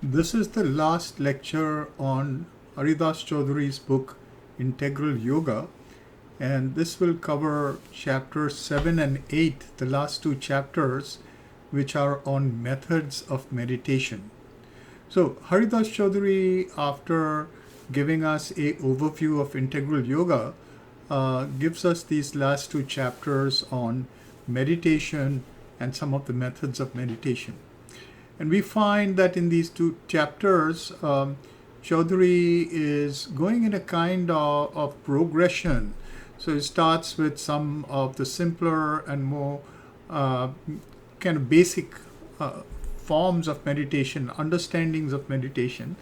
This is the last lecture on Haridas Chaudhuri's book Integral Yoga, and this will cover chapters 7 and 8, the last two chapters, which are on methods of meditation. So Haridas Chaudhuri, after giving us a overview of integral yoga, gives us these last two chapters on meditation and some of the methods of meditation. And we find that in these two chapters, Chaudhuri is going in a kind of progression. So it starts with some of the simpler and more kind of basic forms of meditation, understandings of meditation,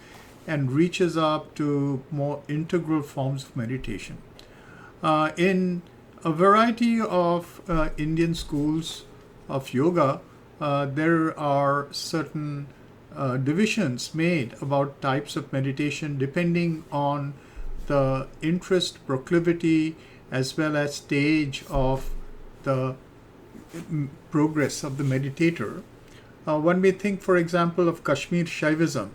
and reaches up to more integral forms of meditation. In a variety of Indian schools of yoga, there are certain divisions made about types of meditation depending on the interest, proclivity, as well as stage of the progress of the meditator. When we think, for example, of Kashmir Shaivism,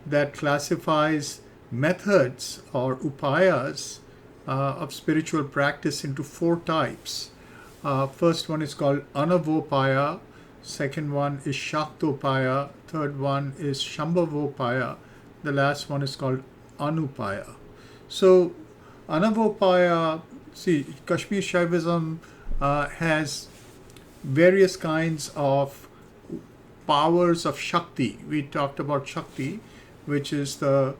that classifies methods or upayas of spiritual practice into four types. First one is called Anavopaya, second one is Shaktopaya, third one is Shambhavopaya, the last one is called Anupaya. So Anavopaya, see, Kashmir Shaivism has various kinds of powers of Shakti. We talked about Shakti, which is the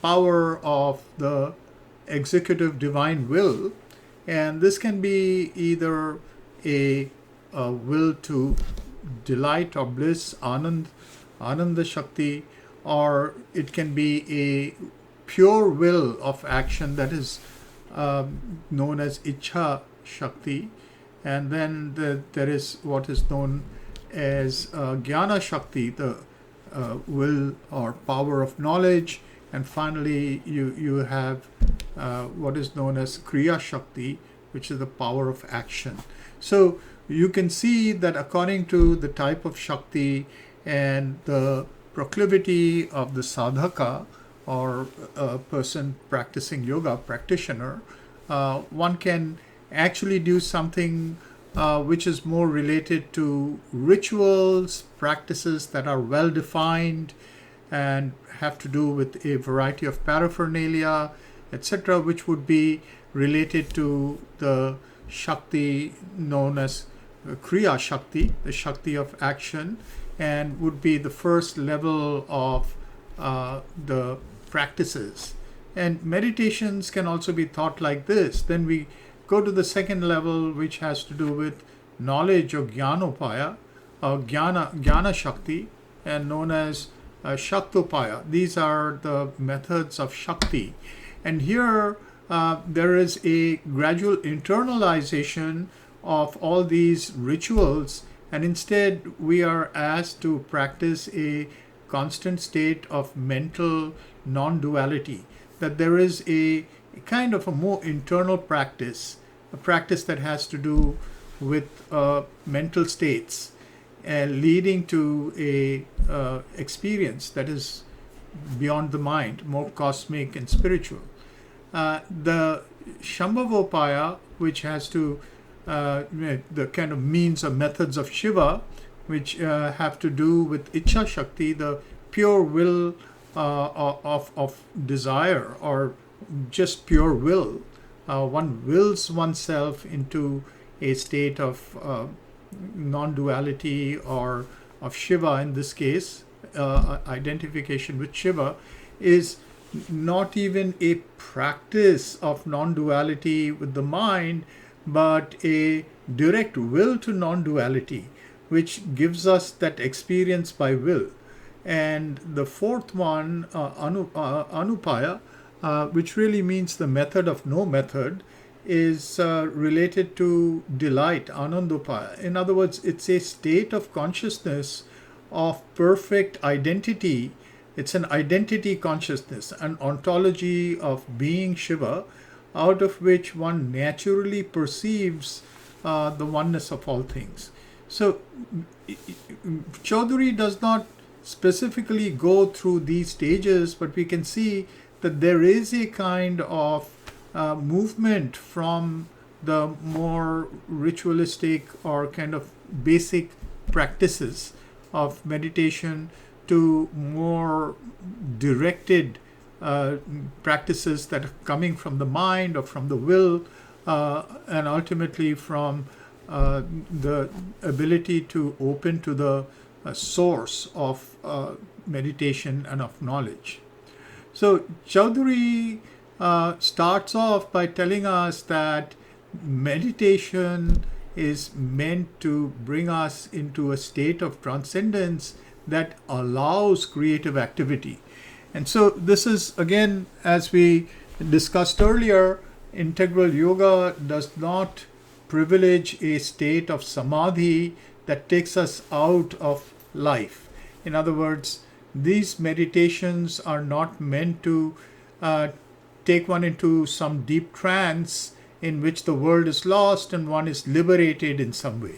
power of the executive divine will, and this can be either a will to delight or bliss, Ananda Shakti, or it can be a pure will of action that is known as Ichha Shakti, and then there is what is known as Jnana Shakti, the will or power of knowledge, and finally you have what is known as Kriya Shakti, which is the power of action. So you can see that according to the type of Shakti and the proclivity of the sadhaka or a person practicing yoga, practitioner, one can actually do something which is more related to rituals, practices that are well defined and have to do with a variety of paraphernalia, etc., which would be related to the Shakti known as Kriya Shakti, the Shakti of action, and would be the first level of the practices. And meditations can also be thought like this. Then we go to the second level, which has to do with knowledge or Jnanopaya, or Jnana Shakti, and known as Shaktopaya. These are the methods of Shakti. And here there is a gradual internalization of all these rituals, and instead we are asked to practice a constant state of mental non-duality, that there is a kind of a more internal practice, a practice that has to do with mental states, leading to a experience that is beyond the mind, more cosmic and spiritual. The Shambhavopaya, which has to the kind of means or methods of Shiva, which have to do with Ichha Shakti, the pure will of desire, or just pure will. One wills oneself into a state of non-duality, or of Shiva in this case. Identification with Shiva is not even a practice of non-duality with the mind, but a direct will to non-duality, which gives us that experience by will. And the fourth one, Anupaya, which really means the method of no method, is related to delight, Anandopaya. In other words, it's a state of consciousness of perfect identity. It's an identity consciousness, an ontology of being Shiva, out of which one naturally perceives the oneness of all things. So Chaudhuri does not specifically go through these stages, but we can see that there is a kind of movement from the more ritualistic or kind of basic practices of meditation to more directed practices that are coming from the mind or from the will, and ultimately from the ability to open to the source of meditation and of knowledge. So Chaudhuri starts off by telling us that meditation is meant to bring us into a state of transcendence that allows creative activity. And so this is, again, as we discussed earlier, integral yoga does not privilege a state of samadhi that takes us out of life. In other words, these meditations are not meant to take one into some deep trance in which the world is lost and one is liberated in some way.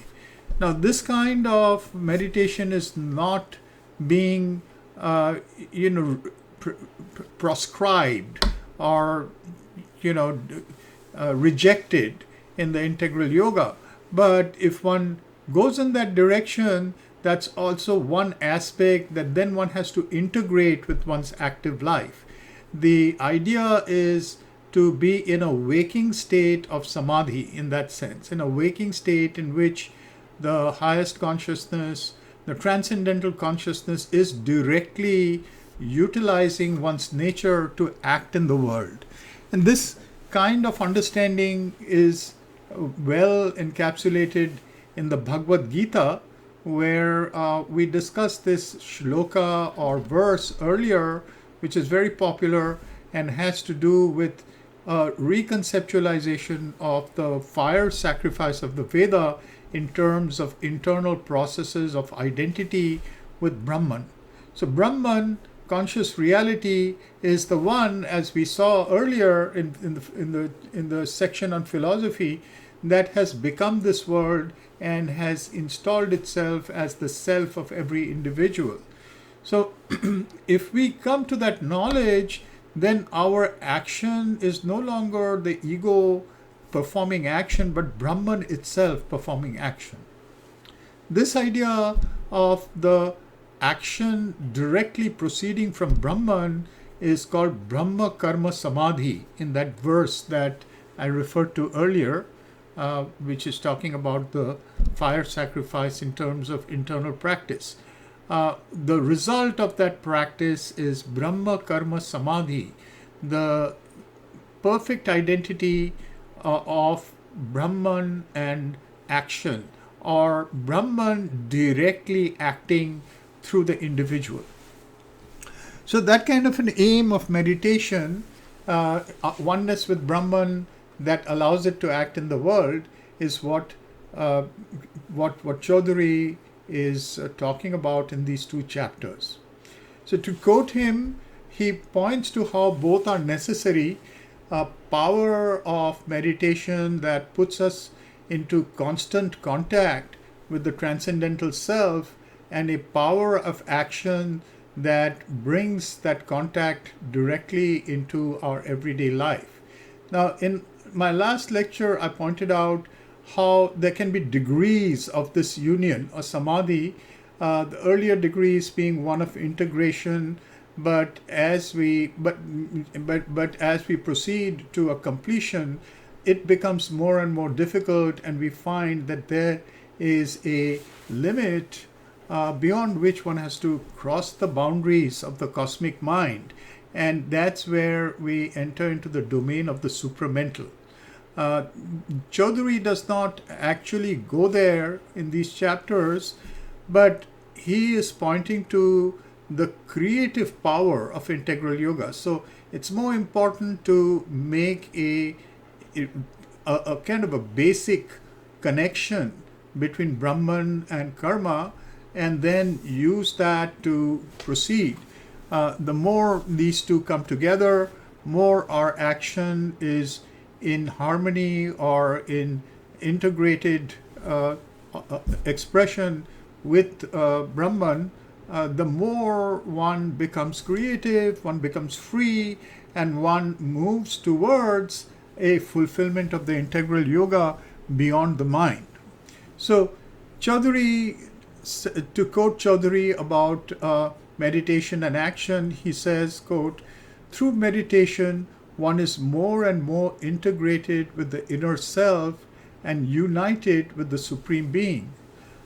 Now, this kind of meditation is not being, proscribed or, rejected in the integral yoga. But if one goes in that direction, that's also one aspect that then one has to integrate with one's active life. The idea is to be in a waking state of samadhi, in that sense, in a waking state in which the highest consciousness, the transcendental consciousness, is directly utilizing one's nature to act in the world. And this kind of understanding is well encapsulated in the Bhagavad Gita, where we discussed this shloka or verse earlier, which is very popular and has to do with reconceptualization of the fire sacrifice of the Veda in terms of internal processes of identity with Brahman. So Brahman, conscious reality, is the one, as we saw earlier in the section on philosophy, that has become this world and has installed itself as the self of every individual. So if we come to that knowledge, then our action is no longer the ego performing action, but Brahman itself performing action. This idea of the action directly proceeding from Brahman is called Brahma Karma Samadhi in that verse that I referred to earlier, which is talking about the fire sacrifice in terms of internal practice. The result of that practice is Brahma Karma Samadhi, the perfect identity of Brahman and action, or Brahman directly acting through the individual. So that kind of an aim of meditation, oneness with Brahman that allows it to act in the world, is what Chaudhuri is talking about in these two chapters. So to quote him, he points to how both are necessary: a power of meditation that puts us into constant contact with the transcendental self, and a power of action that brings that contact directly into our everyday life. Now, in my last lecture, I pointed out how there can be degrees of this union or samadhi, the earlier degrees being one of integration, but as we proceed to a completion, it becomes more and more difficult, and we find that there is a limit beyond which one has to cross the boundaries of the cosmic mind, and that's where we enter into the domain of the supramental. Chaudhuri does not actually go there in these chapters, but he is pointing to the creative power of integral yoga. So it's more important to make a kind of a basic connection between Brahman and karma, and then use that to proceed. The more these two come together, more our action is in harmony or in integrated expression with Brahman, the more one becomes creative, one becomes free, and one moves towards a fulfillment of the integral yoga beyond the mind. So, Chaudhuri, to quote Chaudhuri about meditation and action, he says, quote, through meditation, one is more and more integrated with the inner self and united with the Supreme Being.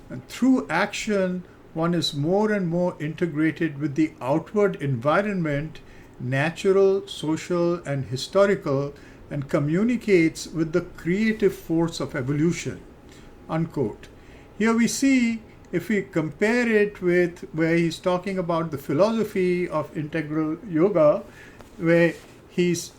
And through action, one is more and more integrated with the outward environment, natural, social, and historical, and communicates with the creative force of evolution. Unquote. Here we see, if we compare it with where he's talking about the philosophy of integral yoga, where he's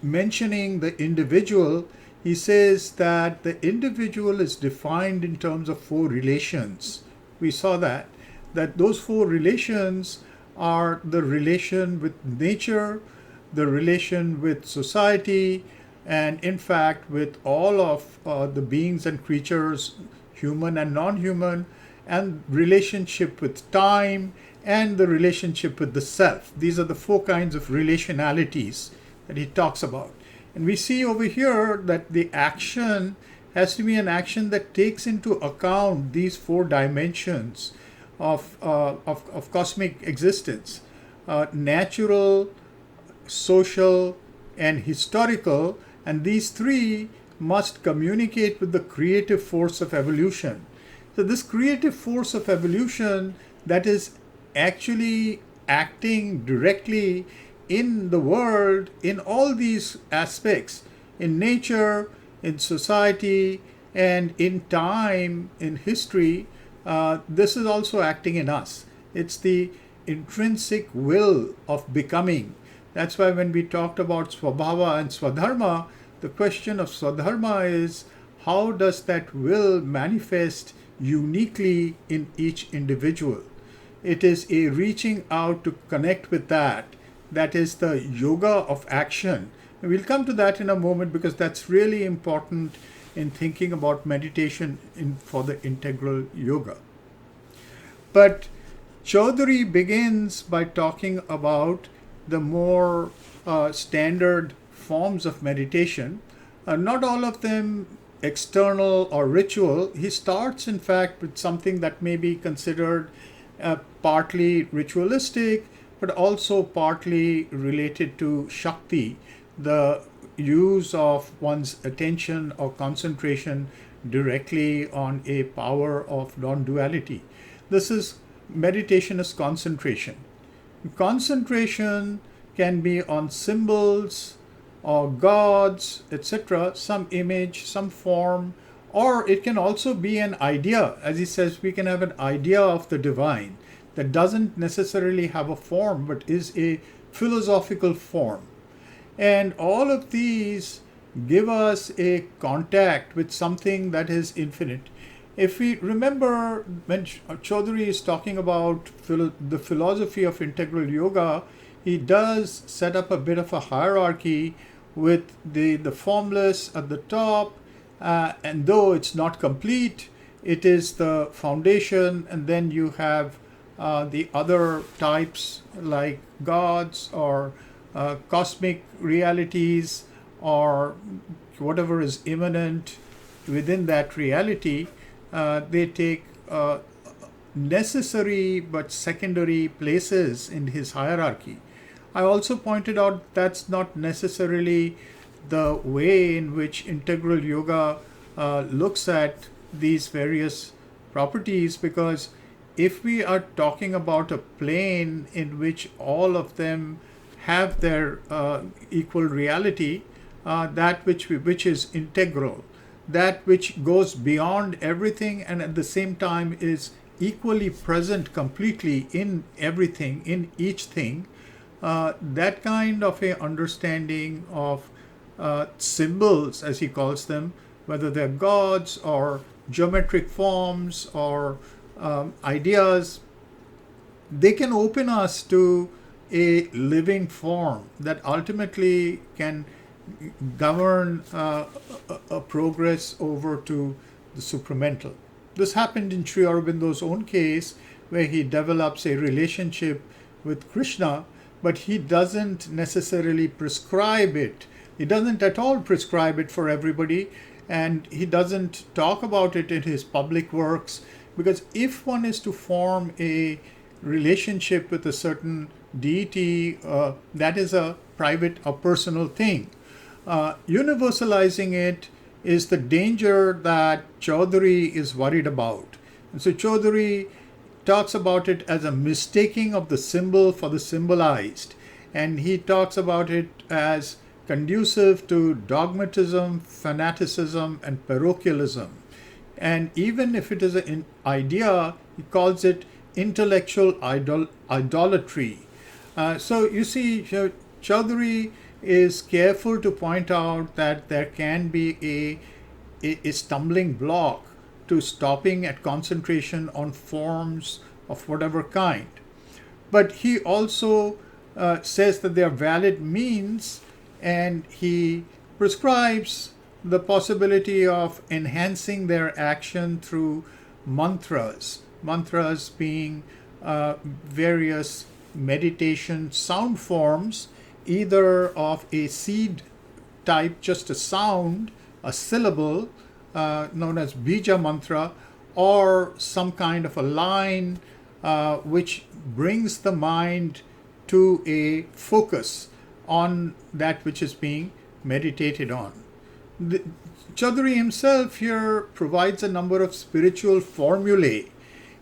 mentioning the individual, he says that the individual is defined in terms of four relations. We saw that those four relations are the relation with nature, the relation with society, and in fact with all of the beings and creatures, human and non-human, and relationship with time, and the relationship with the self. These are the four kinds of relationalities that he talks about. And we see over here that the action has to be an action that takes into account these four dimensions of cosmic existence: natural, social, and historical. And these three must communicate with the creative force of evolution. So this creative force of evolution that is actually acting directly in the world, in all these aspects, in nature, in society, and in time, in history, this is also acting in us. It's the intrinsic will of becoming. That's why when we talked about Swabhava and Swadharma, the question of Swadharma is, how does that will manifest uniquely in each individual? It is a reaching out to connect with that. That is the yoga of action. And we'll come to that in a moment, because that's really important in thinking about meditation for the integral yoga. But Chaudhuri begins by talking about the more standard forms of meditation, not all of them external or ritual. He starts, in fact, with something that may be considered partly ritualistic, but also partly related to Shakti, the use of one's attention or concentration directly on a power of non-duality. Meditation is concentration. Concentration can be on symbols or gods, etc., some image, some form, or it can also be an idea. As he says, we can have an idea of the divine that doesn't necessarily have a form, but is a philosophical form. And all of these give us a contact with something that is infinite. If we remember, when Chaudhuri is talking about the philosophy of integral yoga, he does set up a bit of a hierarchy with the formless at the top, and though it's not complete, it is the foundation, and then you have the other types like gods or cosmic realities or whatever is immanent within that reality. They take necessary but secondary places in his hierarchy. I also pointed out that's not necessarily the way in which integral yoga looks at these various properties, because if we are talking about a plane in which all of them have their equal reality, that which is integral, that which goes beyond everything and at the same time is equally present completely in everything, in each thing, that kind of a understanding of symbols, as he calls them, whether they're gods or geometric forms or ideas, they can open us to a living form that ultimately can govern a progress over to the supramental. This happened in Sri Aurobindo's own case, where he develops a relationship with Krishna, but he doesn't necessarily prescribe it. He doesn't at all prescribe it for everybody, and he doesn't talk about it in his public works, because if one is to form a relationship with a certain deity, that is a private or personal thing. Universalizing it is the danger that Chaudhuri is worried about. And so Chaudhuri talks about it as a mistaking of the symbol for the symbolized, and he talks about it as conducive to dogmatism, fanaticism, and parochialism. And even if it is an idea, he calls it intellectual idolatry. So you see, Chaudhuri is careful to point out that there can be a stumbling block to stopping at concentration on forms of whatever kind. But he also says that they are valid means, and he prescribes the possibility of enhancing their action through mantras. Mantras being various meditation sound forms, either of a seed type, just a sound, a syllable, known as bija mantra, or some kind of a line which brings the mind to a focus on that which is being meditated on. Chaudhuri himself here provides a number of spiritual formulae,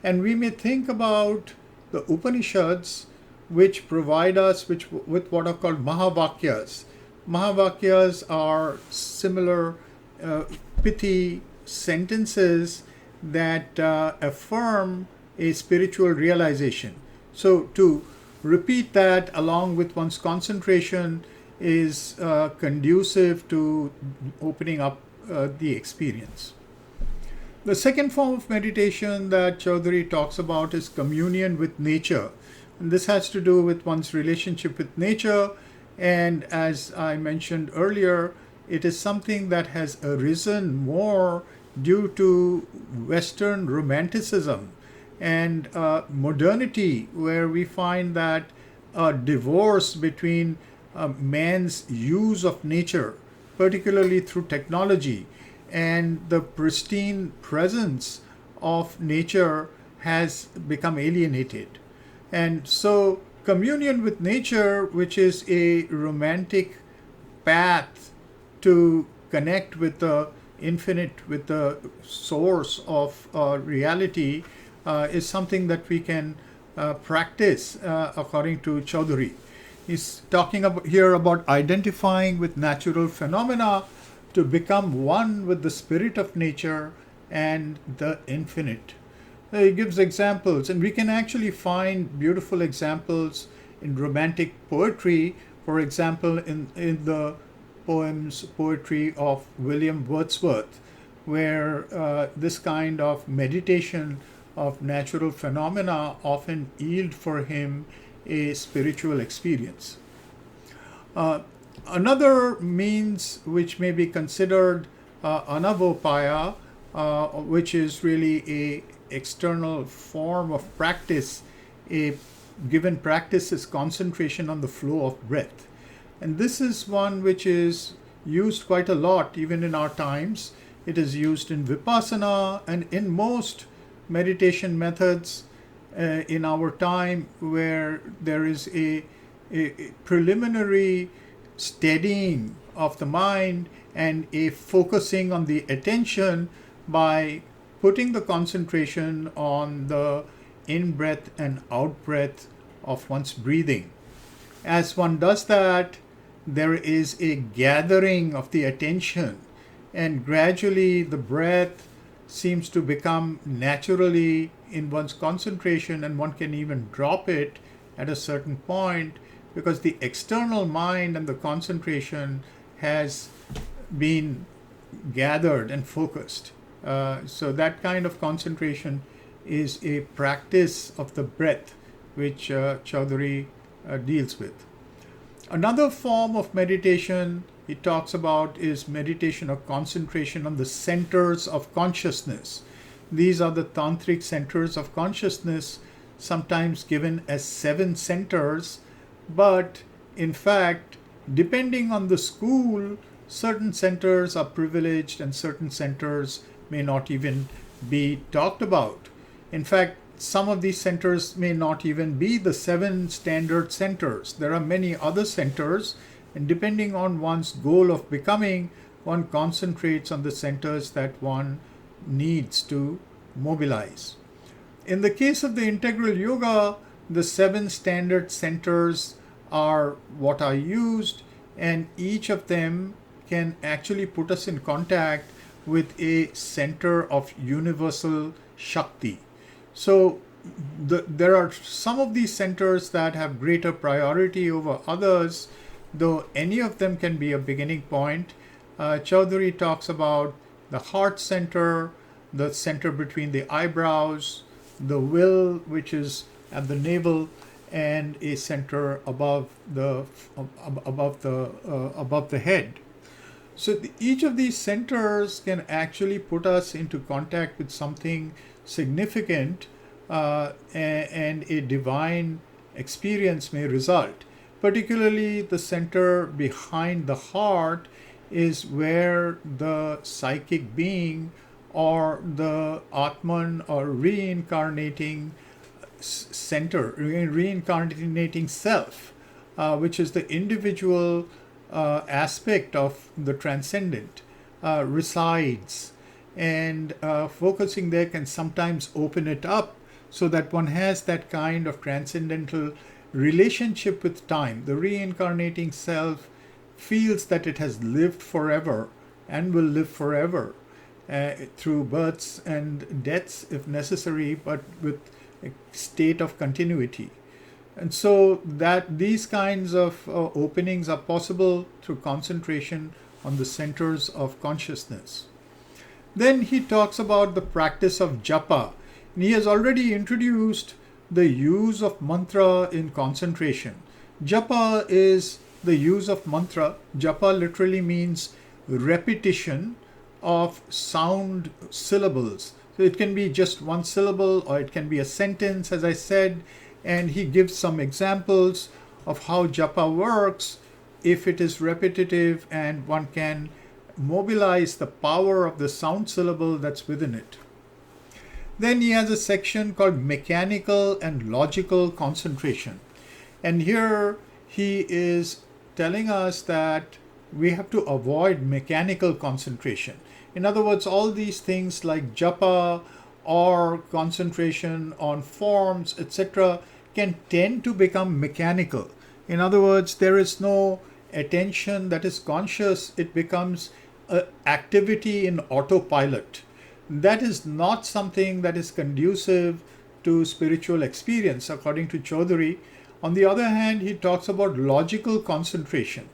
and we may think about the Upanishads, which provide us with what are called Mahavakyas. Mahavakyas are similar pithy sentences that affirm a spiritual realization. So to repeat that along with one's concentration is conducive to opening up the experience. The second form of meditation that Chaudhuri talks about is communion with nature. And this has to do with one's relationship with nature. And as I mentioned earlier, it is something that has arisen more due to Western romanticism and modernity, where we find that a divorce between man's use of nature, particularly through technology, and the pristine presence of nature has become alienated. And so communion with nature, which is a romantic path to connect with the infinite, with the source of reality, is something that we can practice according to Chaudhuri. He's talking here about identifying with natural phenomena to become one with the spirit of nature and the infinite. He gives examples, and we can actually find beautiful examples in romantic poetry. For example, in the poetry of William Wordsworth, where this kind of meditation of natural phenomena often yield for him a spiritual experience. Another means which may be considered anavopaya, which is really a external form of practice. A given practice is concentration on the flow of breath. And this is one which is used quite a lot even in our times. It is used in vipassana and in most meditation methods in our time, where there is a preliminary steadying of the mind and a focusing on the attention by putting the concentration on the in-breath and out-breath of one's breathing. As one does that, there is a gathering of the attention, and gradually the breath seems to become naturally in one's concentration, and one can even drop it at a certain point because the external mind and the concentration has been gathered and focused. So that kind of concentration is a practice of the breath which Chaudhuri deals with. Another form of meditation he talks about is meditation or concentration on the centers of consciousness. These are the tantric centers of consciousness, sometimes given as 7 centers, but in fact, depending on the school, certain centers are privileged and certain centers may not even be talked about. In fact, some of these centers may not even be the 7 standard centers. There are many other centers, and depending on one's goal of becoming, one concentrates on the centers that one needs to mobilize. In the case of the integral yoga, the 7 standard centers are what are used, and each of them can actually put us in contact with a center of universal Shakti. So there are some of these centers that have greater priority over others, though any of them can be a beginning point. Chaudhuri talks about the heart center, the center between the eyebrows, the will, which is at the navel, and a center above the head. So each of these centers can actually put us into contact with something significant, and a divine experience may result. Particularly the center behind the heart is where the psychic being or the Atman or reincarnating center, reincarnating self, which is the individual aspect of the transcendent, resides. And focusing there can sometimes open it up so that one has that kind of transcendental relationship with time. The reincarnating self feels that it has lived forever and will live forever, through births and deaths if necessary, but with a state of continuity. And so that these kinds of openings are possible through concentration on the centers of consciousness. Then he talks about the practice of japa. And he has already introduced the use of mantra in concentration. Japa is the use of mantra. Japa literally means repetition of sound syllables. So it can be just one syllable or it can be a sentence, as I said, and he gives some examples of how japa works if it is repetitive and one can mobilize the power of the sound syllable that's within it. Then he has a section called mechanical and logical concentration. And here he is telling us that we have to avoid mechanical concentration. In other words, all these things like japa or concentration on forms, etc., can tend to become mechanical. In other words, there is no attention that is conscious. It becomes an activity in autopilot. That is not something that is conducive to spiritual experience, according to Chaudhuri. On the other hand, he talks about logical concentration.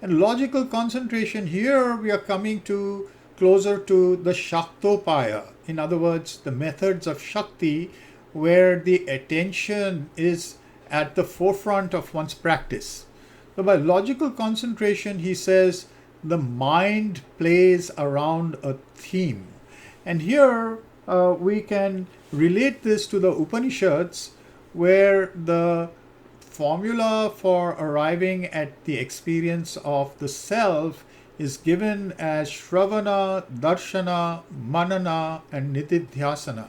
And logical concentration, here we are coming to closer to the Shaktopaya. In other words, the methods of Shakti, where the attention is at the forefront of one's practice. So by logical concentration, he says, the mind plays around a theme. And here we can relate this to the Upanishads, where the formula for arriving at the experience of the self is given as Shravana, Darshana, Manana, and Nididhyasana.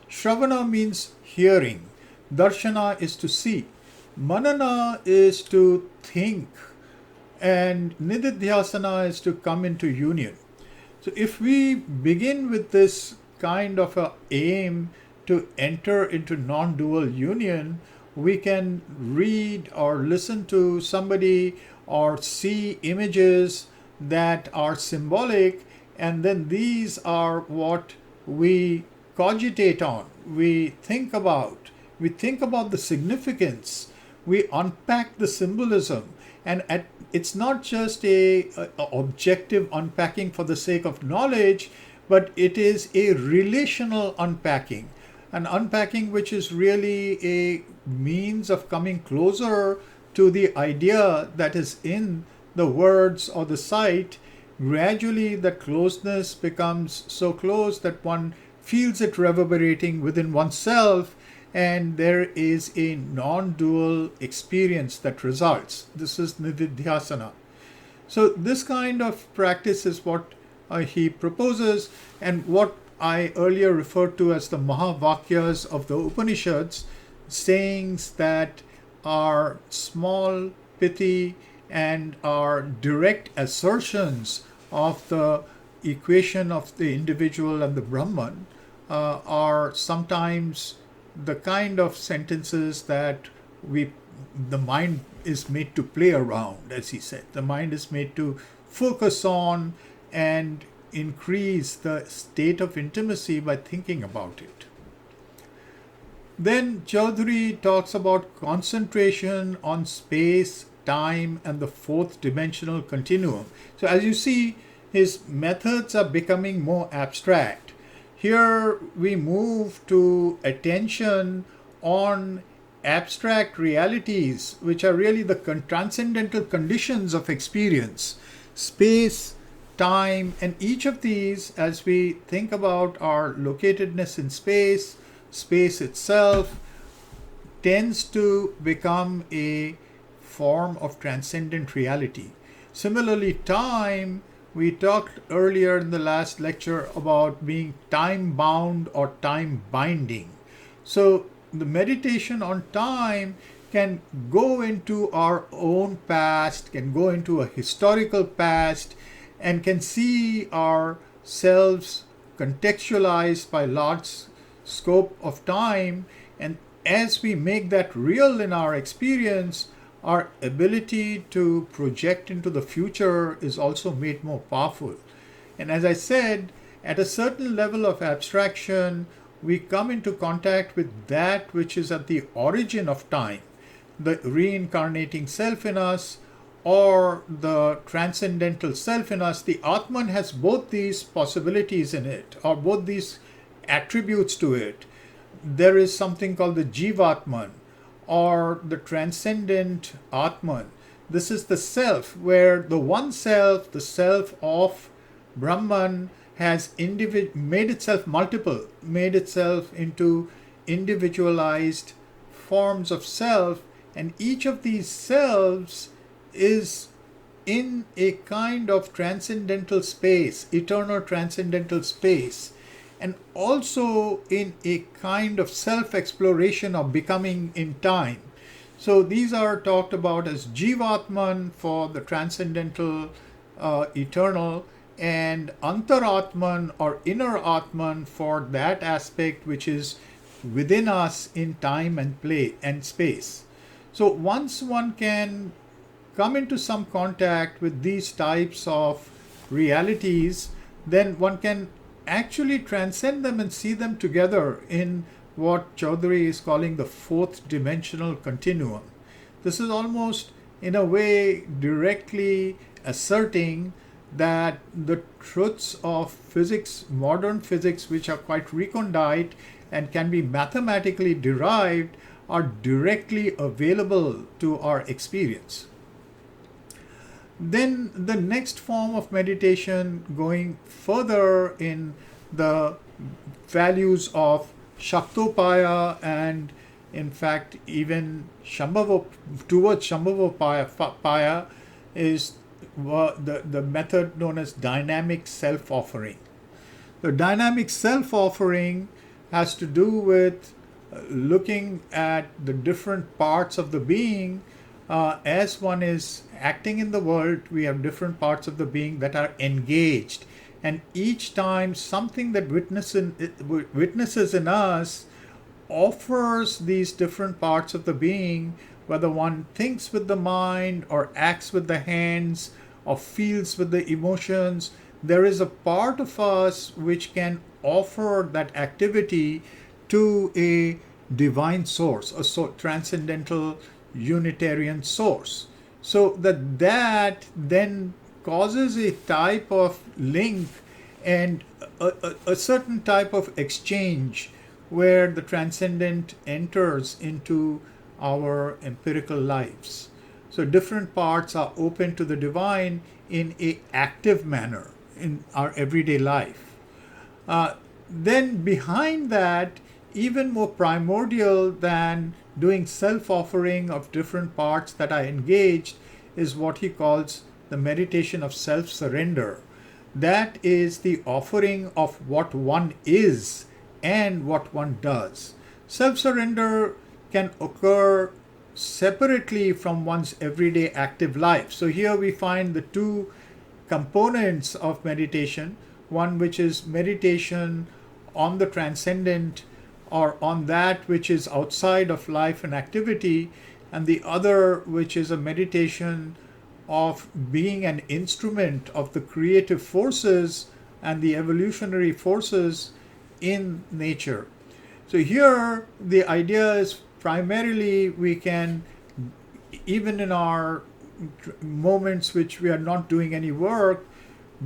Shravana means hearing. Darshana is to see. Manana is to think. And Nididhyasana is to come into union. So if we begin with this kind of a aim to enter into non-dual union, we can read or listen to somebody or see images that are symbolic, and then these are what we cogitate on, we think about the significance, we unpack the symbolism, and it's not just a objective unpacking for the sake of knowledge, but it is a relational unpacking, an unpacking which is really a means of coming closer to the idea that is in the words or the sight. Gradually the closeness becomes so close that one feels it reverberating within oneself, and there is a non-dual experience that results. This is nididhyasana. So this kind of practice is what he proposes, and what I earlier referred to as the Mahavakyas of the Upanishads, sayings that are small, pithy, and are direct assertions of the equation of the individual and the Brahman, are sometimes the kind of sentences that the mind is made to play around, as he said. The mind is made to focus on and increase the state of intimacy by thinking about it. Then Chaudhuri talks about concentration on space, time, and the fourth dimensional continuum. So as you see, his methods are becoming more abstract. Here we move to attention on abstract realities, which are really the transcendental conditions of experience. Space, time, and each of these, as we think about our locatedness in space, space itself tends to become a form of transcendent reality. Similarly, time, we talked earlier in the last lecture about being time bound or time binding. So the meditation on time can go into our own past, can go into a historical past, and can see ourselves contextualized by large scope of time. And as we make that real in our experience, our ability to project into the future is also made more powerful. And as I said, at a certain level of abstraction, we come into contact with that which is at the origin of time, the reincarnating self in us or the transcendental self in us. The Atman has both these possibilities in it, or both these attributes to it. There is something called the Jivatman, or the transcendent Atman. This is the self, where the one self, the self of Brahman, has made itself multiple, made itself into individualized forms of self, and each of these selves is in a kind of transcendental space, eternal transcendental space, and also in a kind of self-exploration of becoming in time. So these are talked about as Jivatman for the transcendental, eternal, and Antaratman or inner Atman for that aspect which is within us in time and play and space. So once one can come into some contact with these types of realities, then one can actually transcend them and see them together in what Chaudhuri is calling the fourth dimensional continuum. This is almost, in a way, directly asserting that the truths of physics, modern physics, which are quite recondite and can be mathematically derived, are directly available to our experience. Then the next form of meditation, going further in the values of Shaktopaya and in fact even towards Shambhavopaya, is the method known as dynamic self-offering. The dynamic self-offering has to do with looking at the different parts of the being. As one is acting in the world, we have different parts of the being that are engaged, and each time something that witnesses in us offers these different parts of the being, whether one thinks with the mind or acts with the hands or feels with the emotions. There is a part of us which can offer that activity to a divine source, a transcendental Unitarian source. So that then causes a type of link and a certain type of exchange where the transcendent enters into our empirical lives. So different parts are open to the divine in an active manner in our everyday life. then behind that, even more primordial than doing self-offering of different parts that are engaged, is what he calls the meditation of self-surrender. That is the offering of what one is and what one does. Self-surrender can occur separately from one's everyday active life. So here we find the two components of meditation, one which is meditation on the transcendent or on that which is outside of life and activity, and the other which is a meditation of being an instrument of the creative forces and the evolutionary forces in nature. So here the idea is primarily we can, even in our moments which we are not doing any work,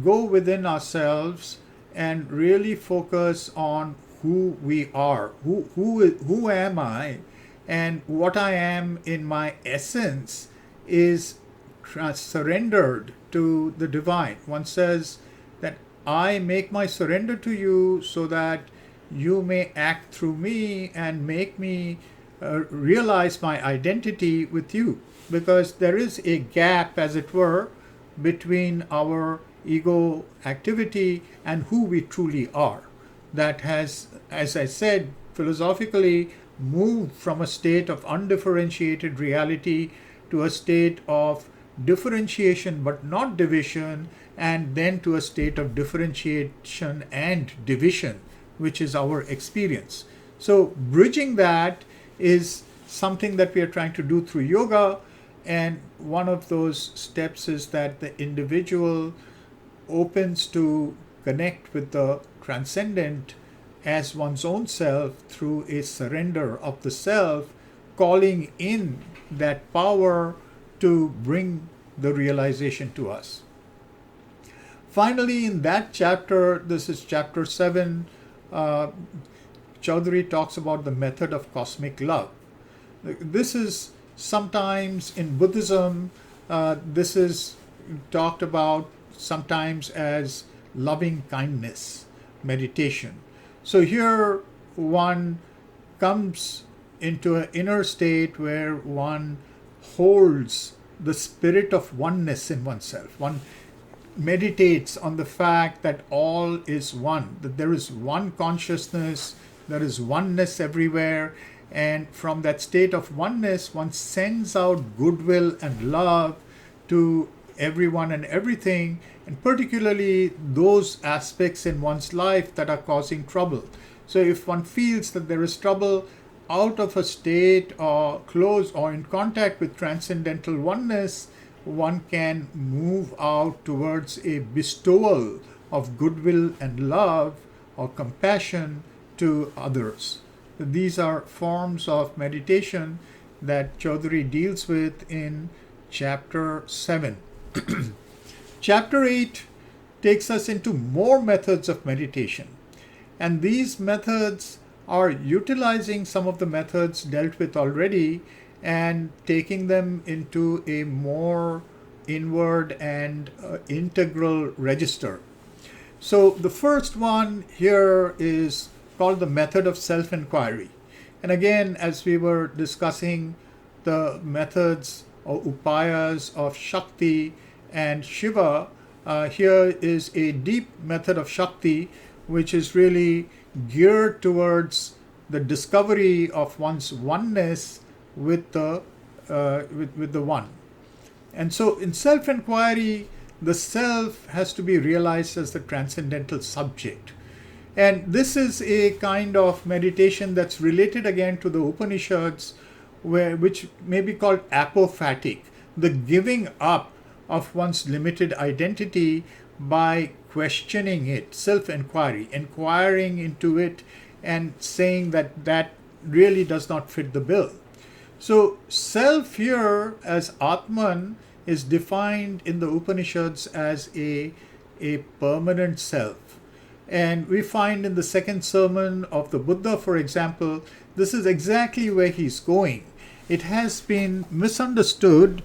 go within ourselves and really focus on who we are, who am I, and what I am in my essence is surrendered to the divine. One says that I make my surrender to you so that you may act through me and make me realize my identity with you, because there is a gap, as it were, between our ego activity and who we truly are, that has, as I said, philosophically moved from a state of undifferentiated reality to a state of differentiation but not division, and then to a state of differentiation and division, which is our experience. So bridging that is something that we are trying to do through yoga, and one of those steps is that the individual opens to connect with the transcendent as one's own self through a surrender of the self, calling in that power to bring the realization to us. Finally, in that chapter, this is chapter 7, Chaudhuri talks about the method of cosmic love. This is sometimes in Buddhism, this is talked about sometimes as loving kindness meditation. So here one comes into an inner state where one holds the spirit of oneness in oneself. One meditates on the fact that all is one, that there is one consciousness, there is oneness everywhere, and from that state of oneness, one sends out goodwill and love to everyone and everything, and particularly those aspects in one's life that are causing trouble. So if one feels that there is trouble, out of a state or close or in contact with transcendental oneness, one can move out towards a bestowal of goodwill and love or compassion to others. These are forms of meditation that Chaudhuri deals with in chapter 7. Chapter 8 takes us into more methods of meditation, and these methods are utilizing some of the methods dealt with already and taking them into a more inward and integral register. So the first one here is called the method of self-inquiry. And again, as we were discussing the methods or upayas of Shakti and Shiva, here is a deep method of Shakti which is really geared towards the discovery of one's oneness with the one. And so in self-inquiry, the self has to be realized as the transcendental subject. And this is a kind of meditation that's related again to the Upanishads, which may be called apophatic, the giving up of one's limited identity by questioning it, self-inquiry, inquiring into it and saying that that really does not fit the bill. So self here as Atman is defined in the Upanishads as a permanent self. And we find in the second sermon of the Buddha, for example, this is exactly where he's going. It has been misunderstood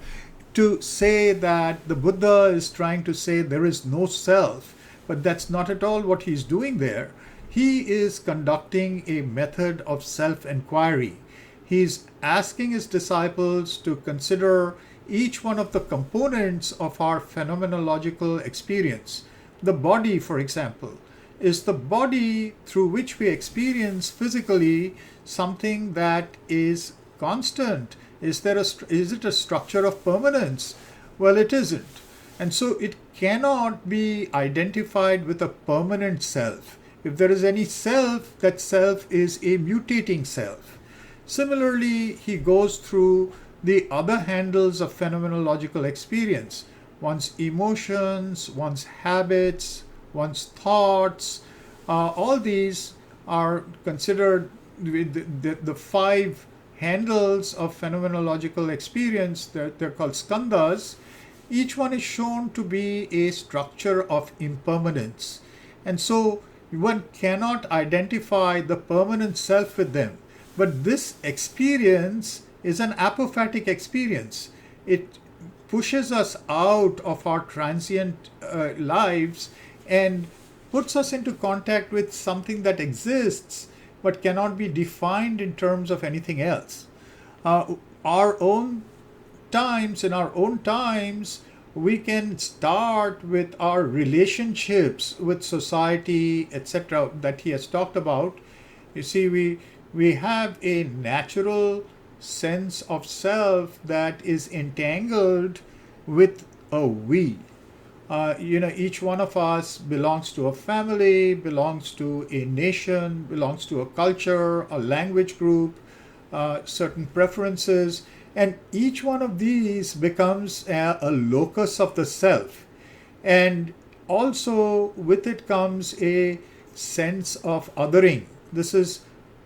to say that the Buddha is trying to say there is no self, but that's not at all what he's doing there. he is conducting a method of self-inquiry. He's asking his disciples to consider each one of the components of our phenomenological experience. The body, for example, is the body through which we experience physically something that is constant? Is it a structure of permanence? Well, it isn't. And so it cannot be identified with a permanent self. If there is any self, that self is a mutating self. Similarly, he goes through the other handles of phenomenological experience: one's emotions, one's habits, one's thoughts. All these are considered the five handles of phenomenological experience. They're called skandhas. Each one is shown to be a structure of impermanence. And so one cannot identify the permanent self with them. But this experience is an apophatic experience. It pushes us out of our transient lives and puts us into contact with something that exists but cannot be defined in terms of anything else. Our own in our own times, we can start with our relationships with society, etc., that he has talked about. You see, we have a natural sense of self that is entangled with a we. Each one of us belongs to a family, belongs to a nation, belongs to a culture, a language group, certain preferences, and each one of these becomes a locus of the self. And also with it comes a sense of othering. This is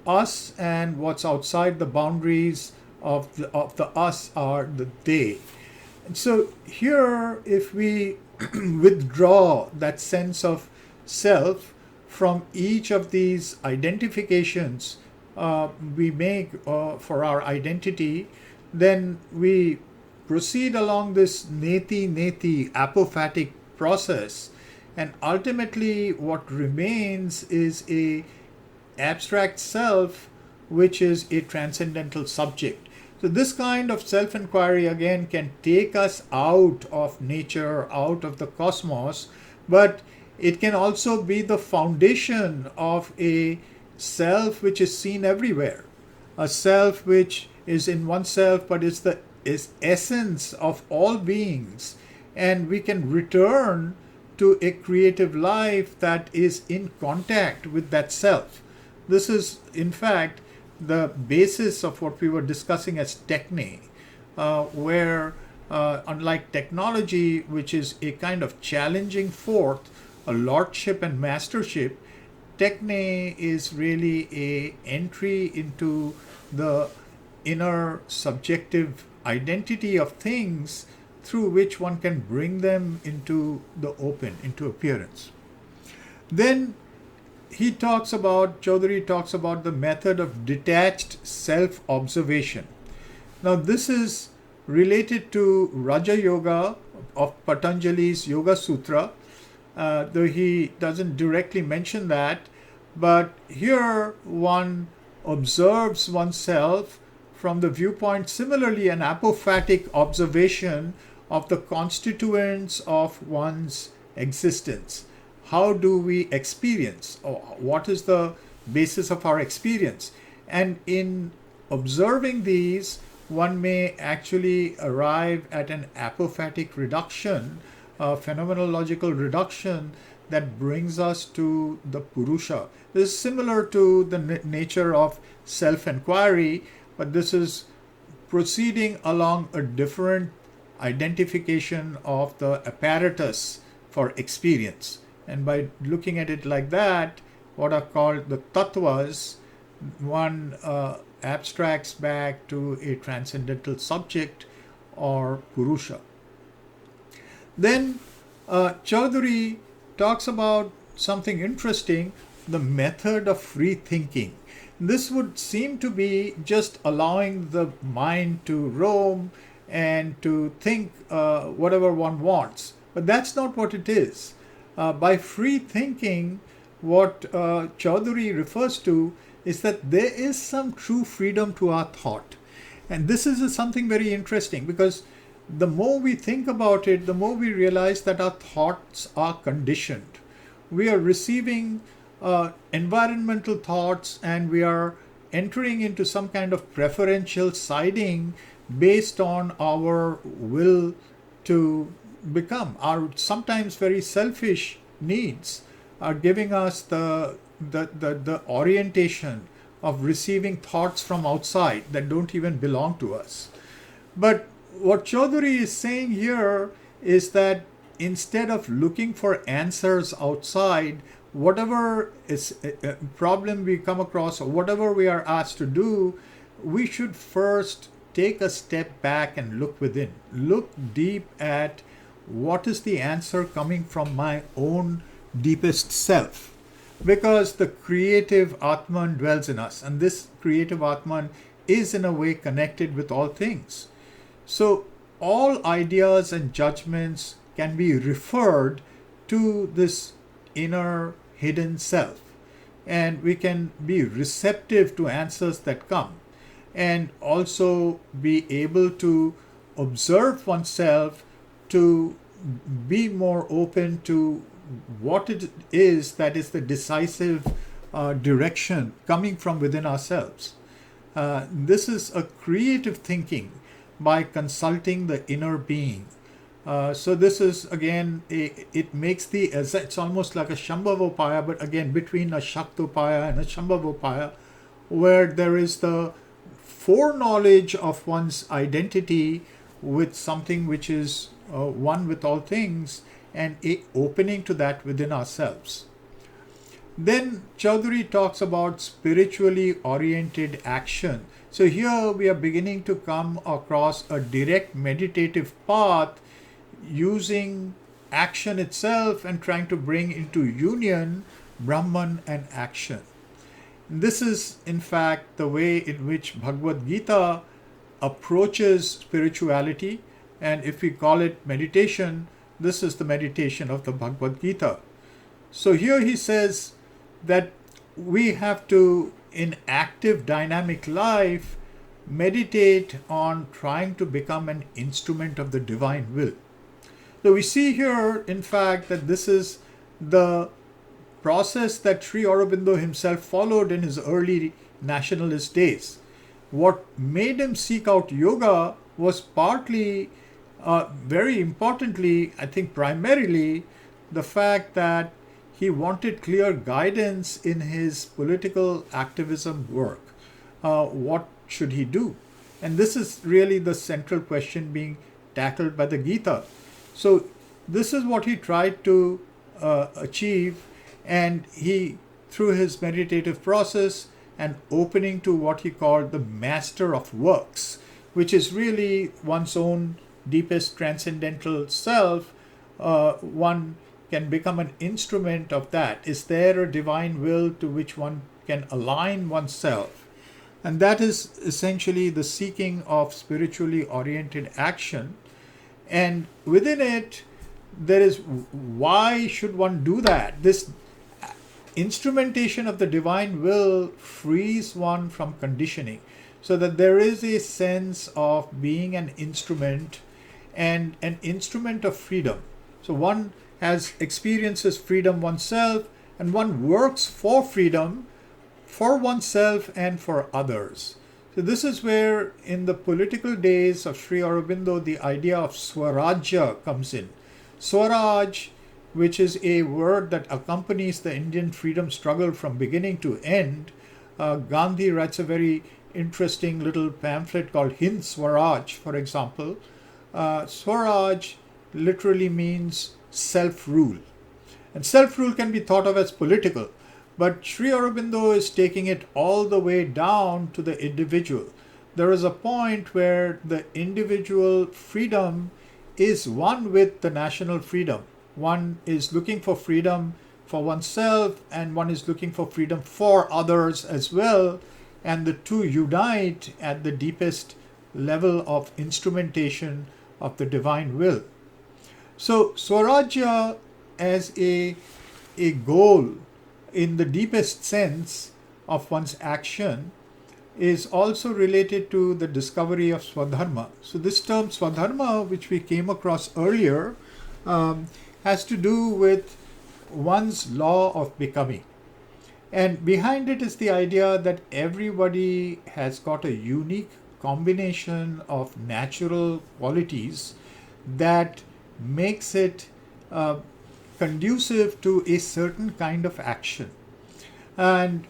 us, and what's outside the boundaries of the us are the they. And so here, if we withdraw that sense of self from each of these identifications we make for our identity, then we proceed along this neti apophatic process, and ultimately what remains is a abstract self, which is a transcendental subject. So this kind of self-inquiry again can take us out of nature, out of the cosmos, but it can also be the foundation of a self which is seen everywhere, a self which is in oneself but is essence of all beings, and we can return to a creative life that is in contact with that self. This is, in fact, the basis of what we were discussing as techne, where unlike technology, which is a kind of challenging forth a lordship and mastership, techne is really a entry into the inner subjective identity of things through which one can bring them into the open, into appearance. Then Chaudhuri talks about the method of detached self-observation. Now this is related to Raja Yoga of Patanjali's Yoga Sutra, though he doesn't directly mention that, but here one observes oneself from the viewpoint, similarly an apophatic observation of the constituents of one's existence. How do we experience? What is the basis of our experience? And in observing these, one may actually arrive at an apophatic reduction, a phenomenological reduction that brings us to the Purusha. This is similar to the nature of self-inquiry, but this is proceeding along a different identification of the apparatus for experience. And by looking at it like that, what are called the tattvas, one abstracts back to a transcendental subject or Purusha. Then Chaudhuri talks about something interesting, the method of free thinking. This would seem to be just allowing the mind to roam and to think whatever one wants. But that's not what it is. By free thinking, what Chaudhuri refers to is that there is some true freedom to our thought. And this is something very interesting, because the more we think about it, the more we realize that our thoughts are conditioned. We are receiving environmental thoughts, and we are entering into some kind of preferential siding based on our will to become. Our sometimes very selfish needs are giving us the orientation of receiving thoughts from outside that don't even belong to us. But what Chaudhuri is saying here is that instead of looking for answers outside, whatever is a problem we come across or whatever we are asked to do, we should first take a step back and look within. Look deep at what is the answer coming from my own deepest self. Because the creative Atman dwells in us, and this creative Atman is in a way connected with all things. So all ideas and judgments can be referred to this inner hidden self, and we can be receptive to answers that come, and also be able to observe oneself, to be more open to what it is that is the decisive direction coming from within ourselves. This is a creative thinking by consulting the inner being. So this is again, it makes it's almost like a Shambhavopaya, but again between a Shaktopaya and a Shambhavopaya, where there is the foreknowledge of one's identity with something which is one with all things, and a opening to that within ourselves. Then Chaudhuri talks about spiritually oriented action. So here we are beginning to come across a direct meditative path using action itself and trying to bring into union Brahman and action. This is in fact the way in which Bhagavad Gita approaches spirituality, and if we call it meditation, this is the meditation of the Bhagavad Gita. So here he says that we have to, in active dynamic life, meditate on trying to become an instrument of the divine will. So we see here, in fact, that this is the process that Sri Aurobindo himself followed in his early nationalist days. What made him seek out yoga was partly, very importantly, I think primarily, the fact that he wanted clear guidance in his political activism work. What should he do? And this is really the central question being tackled by the Gita. So this is what he tried to achieve, and he, through his meditative process and opening to what he called the master of works, which is really one's own deepest transcendental self, one can become an instrument of that. Is there a divine will to which one can align oneself? And that is essentially the seeking of spiritually oriented action. And within it, there is, why should one do that? This instrumentation of the divine will frees one from conditioning, so that there is a sense of being an instrument, and an instrument of freedom. So one has experiences freedom oneself, and one works for freedom for oneself and for others. So this is where, in the political days of Sri Aurobindo, the idea of Swarajya comes in. Swaraj, which is a word that accompanies the Indian freedom struggle from beginning to end. Gandhi writes a very interesting little pamphlet called Hind Swaraj, for example. Swaraj literally means self-rule. And self-rule can be thought of as political, but Sri Aurobindo is taking it all the way down to the individual. There is a point where the individual freedom is one with the national freedom. One is looking for freedom for oneself, and one is looking for freedom for others as well, and the two unite at the deepest level of instrumentation of the divine will. So Swarajya as a goal in the deepest sense of one's action, is also related to the discovery of Swadharma. So this term Swadharma, which we came across earlier, has to do with one's law of becoming. And behind it is the idea that everybody has got a unique combination of natural qualities that makes it conducive to a certain kind of action. And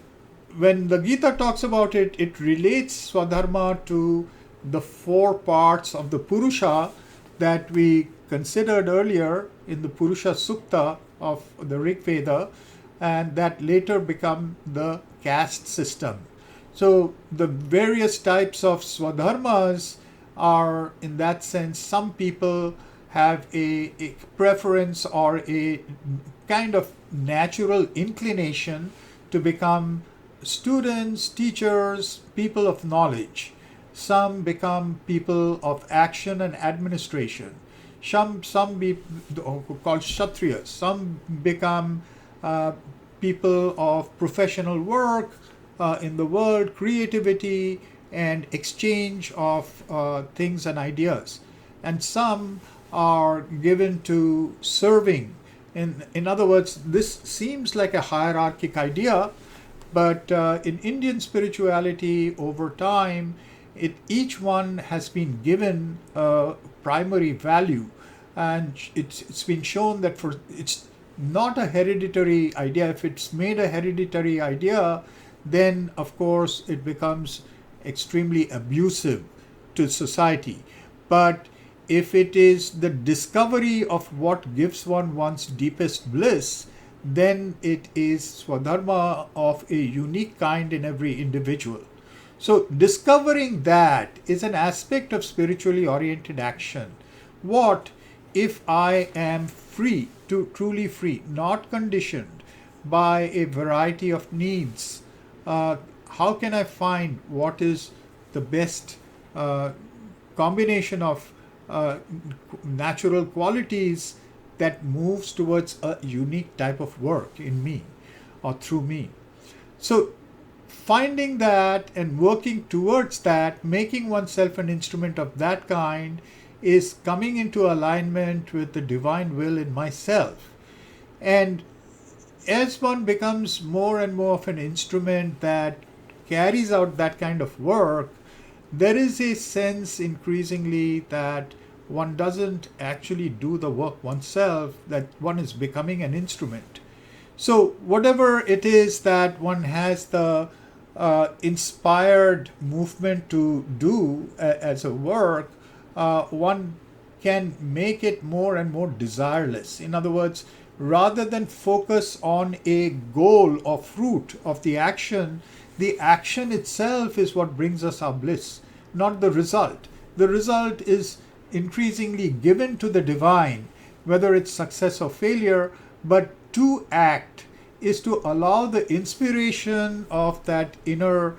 when the Gita talks about it, it relates Swadharma to the 4 parts of the Purusha that we considered earlier in the Purusha Sukta of the Rig Veda, and that later become the caste system. So the various types of Swadharmas are, in that sense, some people have a preference or a kind of natural inclination to become students, teachers, people of knowledge. Some become people of action and administration. Some be called Kshatriyas. Some become people of professional work in the world, creativity and exchange of things and ideas. And some are given to serving. In other words, this seems like a hierarchic idea, but in Indian spirituality over time, each one has been given a primary value, and it's been shown that it's not a hereditary idea. If it's made a hereditary idea, then of course it becomes extremely abusive to society. But if it is the discovery of what gives one one's deepest bliss, then it is Swadharma of a unique kind in every individual. So discovering that is an aspect of spiritually oriented action. What if I am free, truly free, not conditioned by a variety of needs? How can I find what is the best combination of natural qualities that moves towards a unique type of work in me or through me? So finding that and working towards that, making oneself an instrument of that kind, is coming into alignment with the divine will in myself. And as one becomes more and more of an instrument that carries out that kind of work, there is a sense increasingly that one doesn't actually do the work oneself, that one is becoming an instrument. So whatever it is that one has the inspired movement to do as a work, one can make it more and more desireless. In other words, rather than focus on a goal or fruit of the action itself is what brings us our bliss, not the result. The result is increasingly given to the divine, whether it's success or failure, but to act is to allow the inspiration of that inner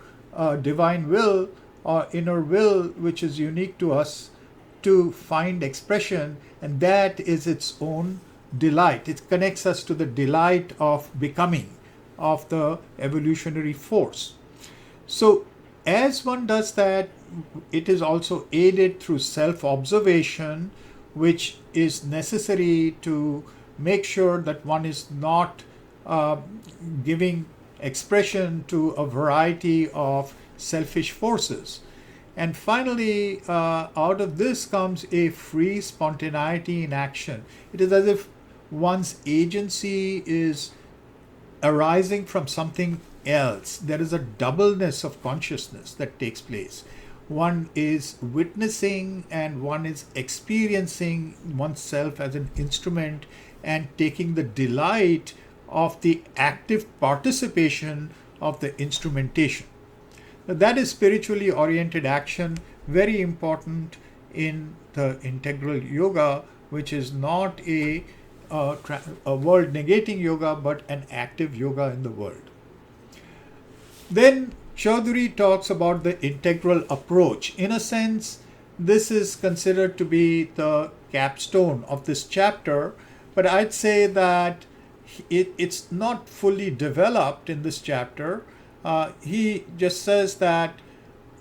divine will or inner will, which is unique to us, to find expression, and that is its own delight. It connects us to the delight of becoming, of the evolutionary force. So as one does that, it is also aided through self-observation, which is necessary to make sure that one is not giving expression to a variety of selfish forces. And finally, out of this comes a free spontaneity in action. It is as if one's agency is arising from something else. There is a doubleness of consciousness that takes place. One is witnessing and one is experiencing oneself as an instrument and taking the delight of the active participation of the instrumentation. Now, that is spiritually oriented action, very important in the integral yoga, which is not a world negating yoga, but an active yoga in the world. Then Chaudhuri talks about the integral approach. In a sense, this is considered to be the capstone of this chapter, but I'd say that it's not fully developed in this chapter. He just says that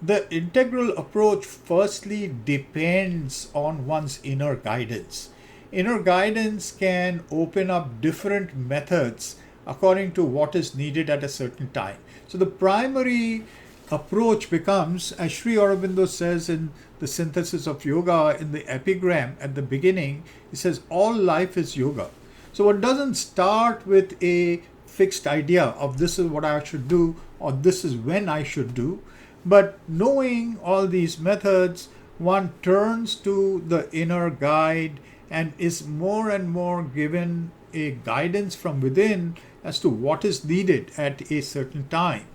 the integral approach firstly depends on one's inner guidance. Inner guidance can open up different methods according to what is needed at a certain time. So the primary approach becomes, as Sri Aurobindo says in the Synthesis of Yoga in the epigram at the beginning, he says, all life is yoga. So one doesn't start with a fixed idea of this is what I should do or this is when I should do, but knowing all these methods, one turns to the inner guide and is more and more given a guidance from within as to what is needed at a certain time.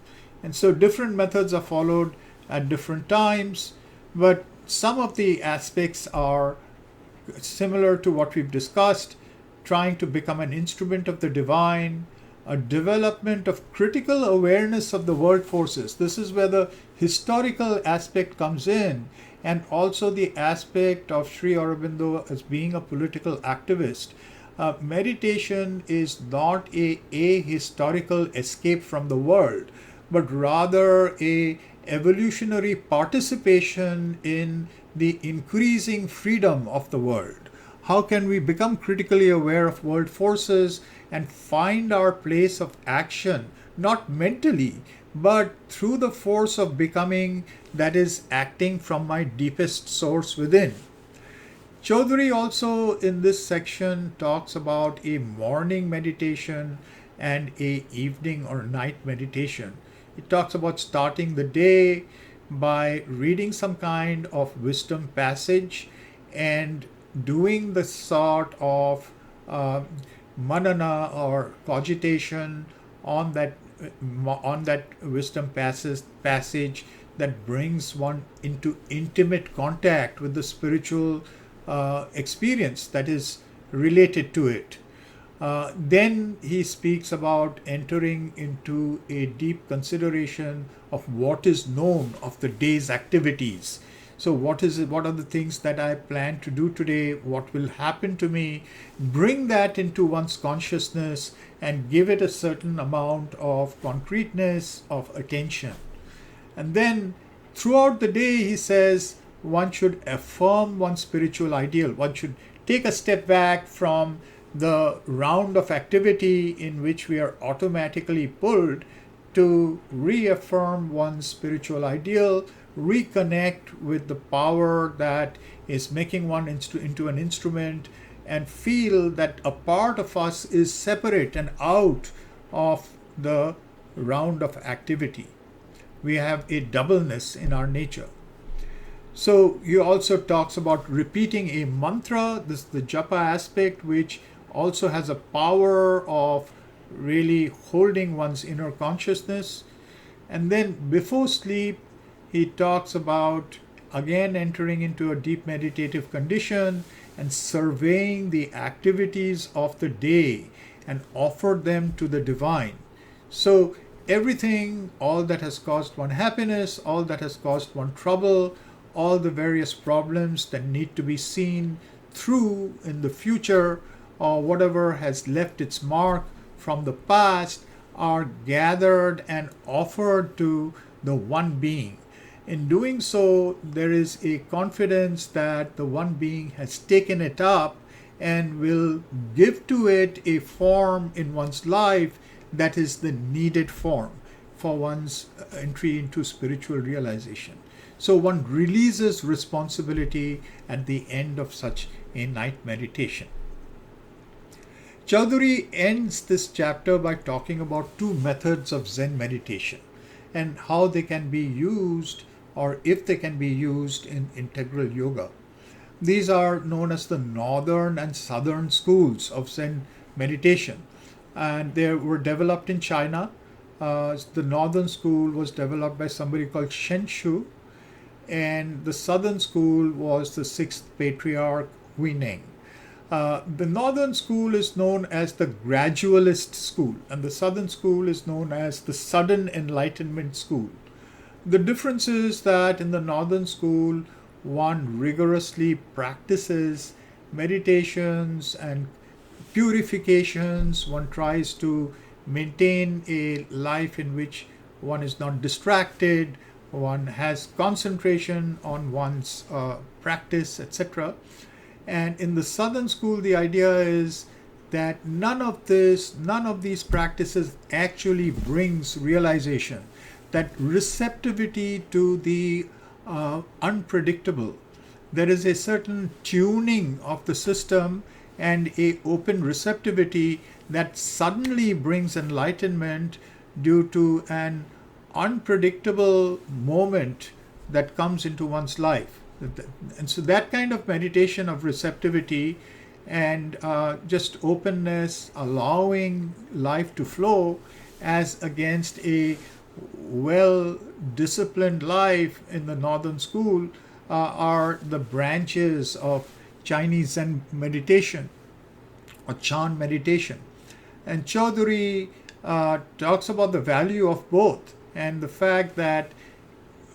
And so different methods are followed at different times, but some of the aspects are similar to what we've discussed: trying to become an instrument of the divine, a development of critical awareness of the world forces. This is where the historical aspect comes in, and also the aspect of Sri Aurobindo as being a political activist. Meditation is not a ahistorical escape from the world, but rather a evolutionary participation in the increasing freedom of the world. How can we become critically aware of world forces and find our place of action, not mentally, but through the force of becoming that is acting from my deepest source within? Chaudhuri also in this section talks about a morning meditation and a evening or night meditation. It talks about starting the day by reading some kind of wisdom passage and doing the sort of manana or cogitation on that wisdom passage that brings one into intimate contact with the spiritual experience that is related to it. Then he speaks about entering into a deep consideration of what is known of the day's activities. So what is it? What are the things that I plan to do today? What will happen to me? Bring that into one's consciousness and give it a certain amount of concreteness, of attention. And then throughout the day, he says, one should affirm one's spiritual ideal. One should take a step back from the round of activity in which we are automatically pulled to reaffirm one's spiritual ideal, reconnect with the power that is making one into an instrument, and feel that a part of us is separate and out of the round of activity. We have a doubleness in our nature. So he also talks about repeating a mantra, this the japa aspect, which also has a power of really holding one's inner consciousness. And then before sleep, he talks about again entering into a deep meditative condition and surveying the activities of the day and offer them to the divine. So everything, all that has caused one happiness, all that has caused one trouble, all the various problems that need to be seen through in the future, or whatever has left its mark from the past, are gathered and offered to the one being. In doing so, there is a confidence that the one being has taken it up and will give to it a form in one's life that is the needed form for one's entry into spiritual realization. So one releases responsibility at the end of such a night meditation. Chaudhuri ends this chapter by talking about two methods of Zen meditation and how they can be used, or if they can be used, in integral yoga. These are known as the northern and southern schools of Zen meditation, and they were developed in China. The northern school was developed by somebody called Shen Shu, and the southern school was the sixth patriarch, Huineng. The northern school is known as the gradualist school, and the southern school is known as the sudden enlightenment school. The difference is that in the northern school, one rigorously practices meditations and purifications, one tries to maintain a life in which one is not distracted, one has concentration on one's practice, etc. And in the Southern school, the idea is that none of these practices actually brings realization, that receptivity to the unpredictable. There is a certain tuning of the system and a open receptivity that suddenly brings enlightenment due to an unpredictable moment that comes into one's life. And so that kind of meditation of receptivity and just openness, allowing life to flow, as against a well disciplined life in the Northern school, are the branches of Chinese Zen meditation or Chan meditation. And Chaudhuri talks about the value of both and the fact that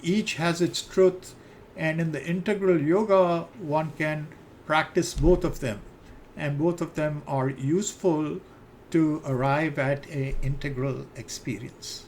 each has its truth, and in the integral yoga one can practice both of them, and both of them are useful to arrive at an integral experience.